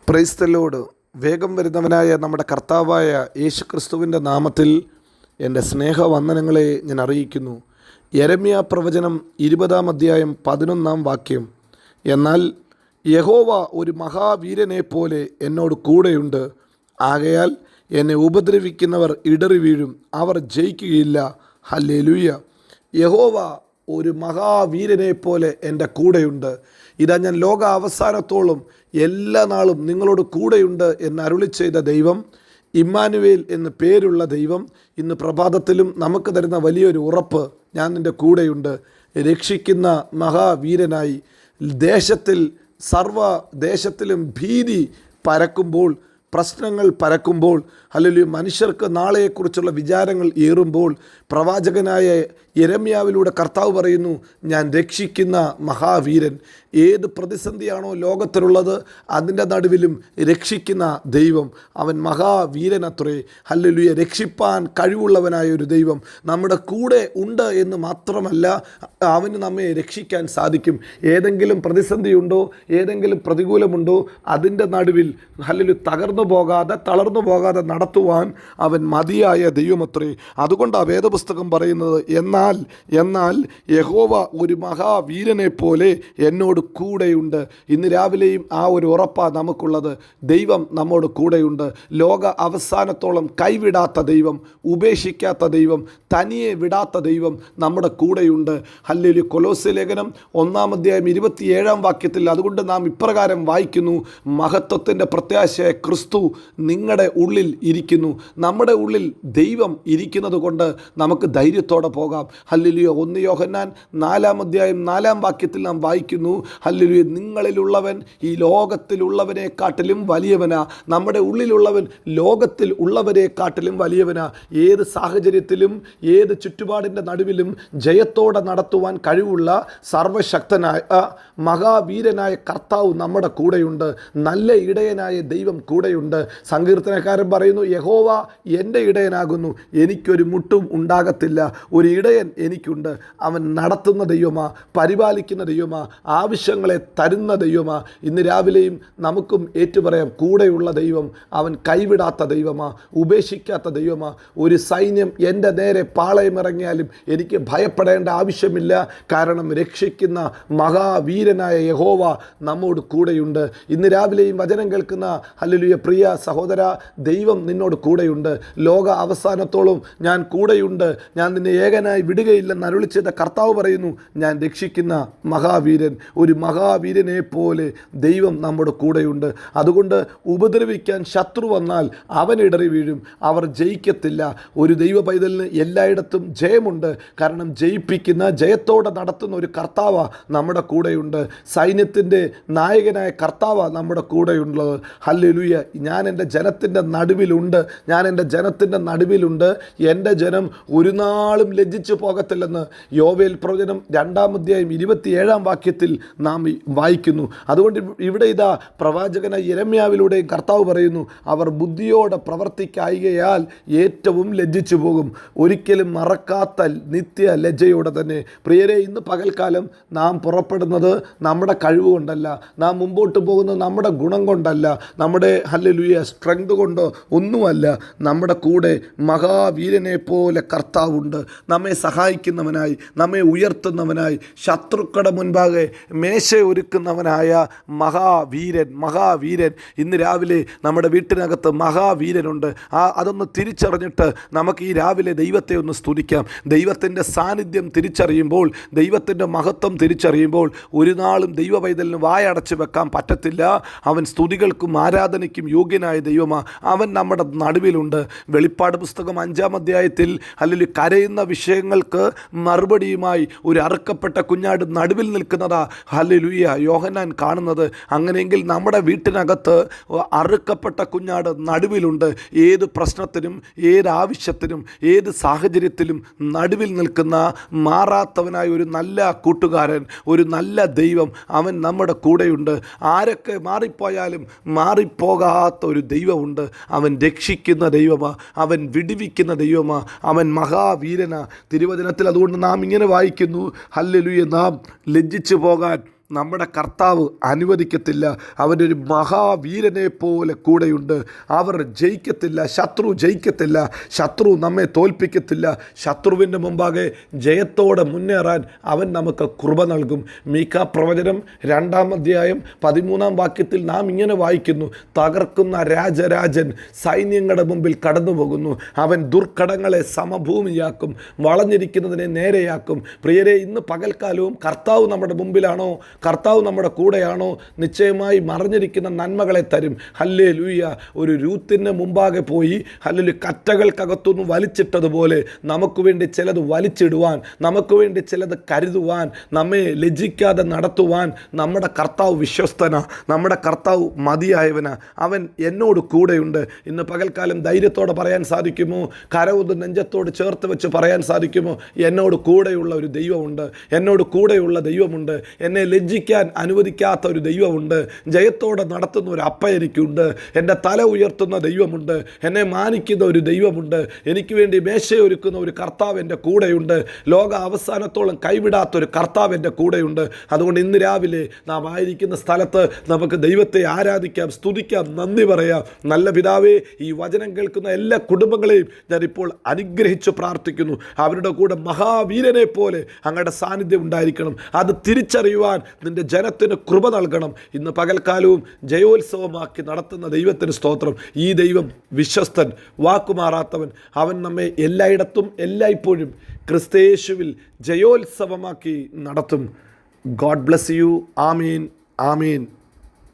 Praise the Lord. വേഗം വരുന്നവനായ നമ്മുടെ കർത്താവായ യേശുക്രിസ്തുവിൻ്റെ നാമത്തിൽ എൻ്റെ സ്നേഹവന്ദനങ്ങളെ ഞാൻ അറിയിക്കുന്നു. യെരമ്യാ പ്രവചനം 20-ാം അധ്യായം 11-ാം വാക്യം. എന്നാൽ യഹോവ ഒരു മഹാവീരനെപ്പോലെ എന്നോട് കൂടെയുണ്ട്. ആകയാൽ എന്നെ ഉപദ്രവിക്കുന്നവർ ഇടറി വീഴും, അവർ ജയിക്കുകയില്ല. ഹല്ലേലൂയ. യഹോവ ഒരു മഹാവീരനെപ്പോലെ എൻ്റെ കൂടെയുണ്ട്. ഇതാ ഞാൻ ലോക അവസാനത്തോളം എല്ലാ നാളും നിങ്ങളോട് കൂടെയുണ്ട് എന്ന് അരുളി ചെയ്ത ദൈവം, ഇമ്മാനുവേൽ എന്ന് പേരുള്ള ദൈവം ഇന്ന് പ്രഭാതത്തിലും നമുക്ക് തരുന്ന വലിയൊരു ഉറപ്പ്, ഞാൻ നിൻ്റെ കൂടെയുണ്ട്. രക്ഷിക്കുന്ന മഹാവീരനായി സർവ്വദേശത്തിലും ഭീതി പരക്കുമ്പോൾ, പ്രശ്നങ്ങൾ പരക്കുമ്പോൾ, അല്ലെങ്കിൽ മനുഷ്യർക്ക് നാളെയെക്കുറിച്ചുള്ള വിചാരങ്ങൾ ഏറുമ്പോൾ, പ്രവാചകനായ യെരമ്യാവിലൂടെ കർത്താവ് പറയുന്നു, ഞാൻ രക്ഷിക്കുന്ന മഹാവീരൻ. ഏത് പ്രതിസന്ധിയാണോ ലോകത്തിലുള്ളത് അതിൻ്റെ നടുവിലും രക്ഷിക്കുന്ന ദൈവം, അവൻ മഹാവീരനത്രേ. ഹല്ലേലൂയ. രക്ഷിപ്പാൻ കഴിവുള്ളവനായ ഒരു ദൈവം നമ്മുടെ കൂടെ ഉണ്ട് എന്ന് മാത്രമല്ല, അവന് നമ്മെ രക്ഷിക്കാൻ സാധിക്കും. ഏതെങ്കിലും പ്രതിസന്ധിയുണ്ടോ, ഏതെങ്കിലും പ്രതികൂലമുണ്ടോ, അതിൻ്റെ നടുവിൽ ഹല്ലേലൂയ തകർന്നു പോകാതെ തളർന്നു പോകാതെ നടത്തുവാൻ അവൻ മതിയായ ദൈവമത്രേ. അതുകൊണ്ടാണ് വേദപുസ്തകം പറയുന്നത്, എന്നാൽ യഹോവ ഒരു മഹാവീരനെ പോലെ എന്നോട് കൂടെയുണ്ട്. ഇന്ന് രാവിലെയും ആ ഒരു ഉറപ്പാണ് നമുക്കുള്ളത്. ദൈവം നമ്മോട് കൂടെയുണ്ട്. ലോക അവസാനത്തോളം കൈവിടാത്ത ദൈവം, ഉപേക്ഷിക്കാത്ത ദൈവം, തനിയെ വിടാത്ത ദൈവം നമ്മുടെ കൂടെയുണ്ട്. ഹല്ലേലൂയ. കൊലോസ്യ ലേഖനം 1-ാം അധ്യായം 27-ാം വാക്യത്തിൽ അതുകൊണ്ട് നാം ഇപ്രകാരം വായിക്കുന്നു, മഹത്വത്തിൻ്റെ പ്രത്യാശയായ ക്രിസ്തു നിങ്ങളുടെ ഉള്ളിൽ ഇരിക്കുന്നു. നമ്മുടെ ഉള്ളിൽ ദൈവം ഇരിക്കുന്നത് കൊണ്ട് നമുക്ക് ധൈര്യത്തോടെ പോകാം. ഹല്ലേലൂയ. 1 യോഹന്നാൻ 4-ാം അധ്യായം 4-ാം വാക്യത്തിൽ നാം വായിക്കുന്നു, ഹല്ലേലൂയ, നിങ്ങളിലുള്ളവൻ ഈ ലോകത്തിലുള്ളവനെക്കാട്ടിലും വലിയവനാ. നമ്മുടെ ഉള്ളിലുള്ളവൻ ലോകത്തിൽ ഉള്ളവരെക്കാട്ടിലും വലിയവനാ. ഏത് സാഹചര്യത്തിലും ഏത് ചുറ്റുപാടിൻ്റെ നടുവിലും ജയത്തോടെ നടത്തുവാൻ കഴിവുള്ള സർവശക്തനായ മഹാവീരനായ കർത്താവ് നമ്മുടെ കൂടെയുണ്ട്. നല്ല ഇടയനായ ദൈവം കൂടെയുണ്ട്. സങ്കീർത്തനക്കാരൻ പറയുന്നു, യഹോവ എൻ്റെ ഇടയനാകുന്നു, എനിക്കൊരു മുട്ടും ഉണ്ടാകത്തില്ല. ഒരു ഇടയൻ എനിക്കുണ്ട്. അവൻ നടത്തുന്ന ദൈവമാ, പരിപാലിക്കുന്ന ദൈവമാ, ആവശ്യങ്ങളെ തരുന്ന ദൈവമാ. ഇന്ന് രാവിലെയും നമുക്കും ഏറ്റുപറയാം, കൂടെയുള്ള ദൈവം, അവൻ കൈവിടാത്ത ദൈവമാ, ഉപേക്ഷിക്കാത്ത ദൈവമാ. ഒരു സൈന്യം എൻ്റെ നേരെ പാളയമിറങ്ങിയാലും എനിക്ക് ഭയപ്പെടേണ്ട ആവശ്യമില്ല. കാരണം രക്ഷിക്കുന്ന മഹാവീരനായ യഹോവ നമ്മോട് കൂടെയുണ്ട്. ഇന്ന് രാവിലെയും വചനം കേൾക്കുന്ന ഹല്ലേലൂയ പ്രിയ സഹോദര, ദൈവം നിന്നോട് കൂടെയുണ്ട്. ലോക അവസാനത്തോളം ഞാൻ കൂടെയുണ്ട്, ഞാൻ നിന്നെ ഏകനായി വിടുകയില്ലെന്ന് അരുളി ചെയ്ത കർത്താവ് പറയുന്നു, ഞാൻ രക്ഷിക്കുന്ന മഹാവീരൻ. ഒരു മഹാവീരനെ പോലെ ദൈവം നമ്മുടെ കൂടെയുണ്ട്. അതുകൊണ്ട് ഉപദ്രവിക്കാൻ ശത്രു വന്നാൽ അവൻ ഇടറി വീഴും, അവർ ജയിക്കത്തില്ല. ഒരു ദൈവ പൈതലിന് എല്ലായിടത്തും ജയമുണ്ട്. കാരണം ജയിപ്പിക്കുന്ന, ജയത്തോടെ നടത്തുന്ന ഒരു കർത്താവ നമ്മുടെ കൂടെയുണ്ട്. സൈന്യത്തിൻ്റെ നായകനായ കർത്താവ നമ്മുടെ കൂടെയുള്ളത്. ഹല്ലേലൂയ. ഞാൻ എൻ്റെ ജനത്തിൻ്റെ നടുവിലുണ്ട്, എൻ്റെ ജനം ഒരു നാളും ലജ്ജിച്ചു പോകത്തില്ലെന്ന് യോവേൽ പ്രവചനം 2-ാം അധ്യായം 27-ാം വാക്യത്തിൽ നാം വായിക്കുന്നു. അതുകൊണ്ട് ഇവിടെ ഇതാ പ്രവാചകന യെരമ്യാവിലൂടെയും കർത്താവ് പറയുന്നു, അവർ ബുദ്ധിയോടെ പ്രവർത്തിക്കായികയാൽ ഏറ്റവും ലജ്ജിച്ചു പോകും. ഒരിക്കലും മറക്കാത്ത നിത്യ ലജ്ജയോടെ തന്നെ. പ്രിയരെ, ഇന്ന് പകൽക്കാലം നാം പുറപ്പെടുന്നത് നമ്മുടെ കഴിവ് കൊണ്ടല്ല, നാം മുമ്പോട്ട് പോകുന്നത് നമ്മുടെ ഗുണം കൊണ്ടല്ല, നമ്മുടെ ഹല്ലേലൂയ സ്ട്രെങ്ത് കൊണ്ടോ ഒന്നുമല്ല. നമ്മുടെ കൂടെ മഹാവീരനെ പോലെ കർത്താവുണ്ട്. നമ്മെ സഹായിക്കുന്നവനായി, നമ്മെ ഉയർത്തുന്നവനായി, ശത്രുക്കളുടെ മുൻപാകെ മേശ ഒരുക്കുന്നവനായ മഹാവീരൻ. ഇന്ന് രാവിലെ നമ്മുടെ വീട്ടിനകത്ത് മഹാവീരനുണ്ട്. അതൊന്ന് തിരിച്ചറിഞ്ഞിട്ട് നമുക്ക് ഈ രാവിലെ ദൈവത്തെ ഒന്ന് സ്തുതിക്കാം. ദൈവത്തിൻ്റെ സാന്നിധ്യം തിരിച്ചറിയുമ്പോൾ, ദൈവത്തിൻ്റെ മഹത്വം തിരിച്ചറിയുമ്പോൾ ഒരു നാളും ദൈവ പൈതലിന് വായടച്ച് വെക്കാൻ പറ്റത്തില്ല. അവൻ സ്തുതികൾക്കും ആരാധനയ്ക്കും യോഗ്യനായ ദൈവമാണ്. അവൻ നമ്മുടെ നടുവിലുണ്ട്. വെളിപ്പാട് പുസ്തകം 5-ാം അധ്യായത്തിൽ അല്ലെങ്കിൽ കരയുന്ന വിഷയങ്ങൾക്ക് മറുപടിയുമായി ഒരു അറുക്കപ്പെട്ട കുഞ്ഞാട് നടുവിൽ നിൽക്കുന്നതാ ഹല്ലേലൂയ യോഹന്നാൻ കാണുന്നത്. അങ്ങനെയെങ്കിൽ നമ്മുടെ വീട്ടിനകത്ത് അറുക്കപ്പെട്ട കുഞ്ഞാട് നടുവിലുണ്ട്. ഏത് പ്രശ്നത്തിനും, ഏത് ആവശ്യത്തിനും, ഏത് സാഹചര്യത്തിലും നടുവിൽ നിൽക്കുന്ന മാറാത്തവനായ ഒരു നല്ല കൂട്ടുകാരൻ, ഒരു നല്ല ദൈവം, അവൻ നമ്മുടെ കൂടെയുണ്ട്. ആരൊക്കെ മാറിപ്പോയാലും മാറിപ്പോകാത്ത ഒരു ദൈവമുണ്ട്. അവൻ രക്ഷിക്കുന്ന ദൈവമാ, അവൻ വിടുവിക്കുന്ന ദൈവമാ, അവൻ മഹാവീരനാ. തിരുവചനത്തിൽ അതുകൊണ്ട് നാം ഇങ്ങനെ വായിക്കുന്നു, ഹല്ലേലൂയ, നാം ലജ്ജിച്ചു പോകാൻ നമ്മുടെ കർത്താവ് അനുവദിക്കത്തില്ല. അവനൊരു മഹാവീരനെ പോലെ കൂടെയുണ്ട്. അവർ ജയിക്കത്തില്ല, ശത്രു ജയിക്കത്തില്ല, ശത്രു നമ്മെ തോൽപ്പിക്കത്തില്ല. ശത്രുവിൻ്റെ മുമ്പാകെ ജയത്തോടെ മുന്നേറാൻ അവൻ നമുക്ക് കൃപ നൽകും. മീഖാ പ്രവചനം 2-ാം അധ്യായം 13-ാം വാക്യത്തിൽ നാം ഇങ്ങനെ വായിക്കുന്നു: തകർക്കുന്ന രാജരാജൻ സൈന്യങ്ങളുടെ മുമ്പിൽ കടന്നു പോകുന്നു. അവൻ ദുർഘടങ്ങളെ സമഭൂമിയാക്കും, വളഞ്ഞിരിക്കുന്നതിനെ നേരെയാക്കും. പ്രിയരെ, ഇന്ന് പകൽക്കാലവും കർത്താവ് നമ്മുടെ മുമ്പിലാണോ? കർത്താവ് നമ്മുടെ കൂടെയാണോ? നിശ്ചയമായി മറിഞ്ഞിരിക്കുന്ന നന്മകളെ തരും. ഹല്ലേലൂയ. ഒരു രൂത്തിന് മുമ്പാകെ പോയി കറ്റകൾക്കകത്തുനിന്ന് വലിച്ചിട്ടതുപോലെ നമുക്ക് വേണ്ടി ചിലത് വലിച്ചിടുവാൻ, നമുക്ക് വേണ്ടി ചിലത് കരുതുവാൻ, നമ്മെ ലജ്ജിക്കാതെ നടത്തുവാൻ നമ്മുടെ കർത്താവ് വിശ്വസ്തനാ. നമ്മുടെ കർത്താവ് മതിയായവനാ. അവൻ എന്നോട് കൂടെയുണ്ട്. ഇന്ന് പകൽക്കാലം ധൈര്യത്തോടെ പറയാൻ സാധിക്കുമോ? കരവുന്ന് നെഞ്ചത്തോട് ചേർത്ത് വെച്ച് പറയാൻ സാധിക്കുമോ? എന്നോട് കൂടെയുള്ള ഒരു ദൈവമുണ്ട്, എന്നോട് കൂടെയുള്ള ദൈവമുണ്ട്. എന്നെ ലജ്ജിക്കാൻ അനുവദിക്കാത്ത ഒരു ദൈവമുണ്ട്. ജയത്തോടെ നടത്തുന്ന ഒരു അപ്പ എനിക്കുണ്ട്. എൻ്റെ തല ഉയർത്തുന്ന ദൈവമുണ്ട്. എന്നെ മാനിക്കുന്ന ഒരു ദൈവമുണ്ട്. എനിക്ക് വേണ്ടി മേശയൊരുക്കുന്ന ഒരു കർത്താവ് എൻ്റെ കൂടെയുണ്ട്. ലോക അവസാനത്തോളം കൈവിടാത്തൊരു കർത്താവ് എൻ്റെ കൂടെയുണ്ട്. അതുകൊണ്ട് ഇന്ന് രാവിലെ നാം ആയിരിക്കുന്ന സ്ഥലത്ത് നമുക്ക് ദൈവത്തെ ആരാധിക്കാം, സ്തുതിക്കാം, നന്ദി പറയാം. നല്ല പിതാവേ, ഈ വചനം കേൾക്കുന്ന എല്ലാ കുടുംബങ്ങളെയും ഞാനിപ്പോൾ അനുഗ്രഹിച്ച് പ്രാർത്ഥിക്കുന്നു. അവരുടെ കൂടെ മഹാവീരനെ പോലെ അങ്ങയുടെ സാന്നിധ്യം ഉണ്ടായിരിക്കണം. അത് തിരിച്ചറിയുവാൻ നിൻ്റെ ജനത്തിന് കൃപ നൽകണം. ഇന്ന് പകൽക്കാലവും ജയോത്സവമാക്കി നടത്തുന്ന ദൈവത്തിന് സ്തോത്രം. ഈ ദൈവം വിശ്വസ്തൻ, വാക്കുമാറാത്തവൻ. അവൻ നമ്മെ എല്ലായിടത്തും എല്ലായ്പ്പോഴും ക്രിസ്തയേശുവിൽ ജയോത്സവമാക്കി നടത്തും. God bless you. Amin, Amin.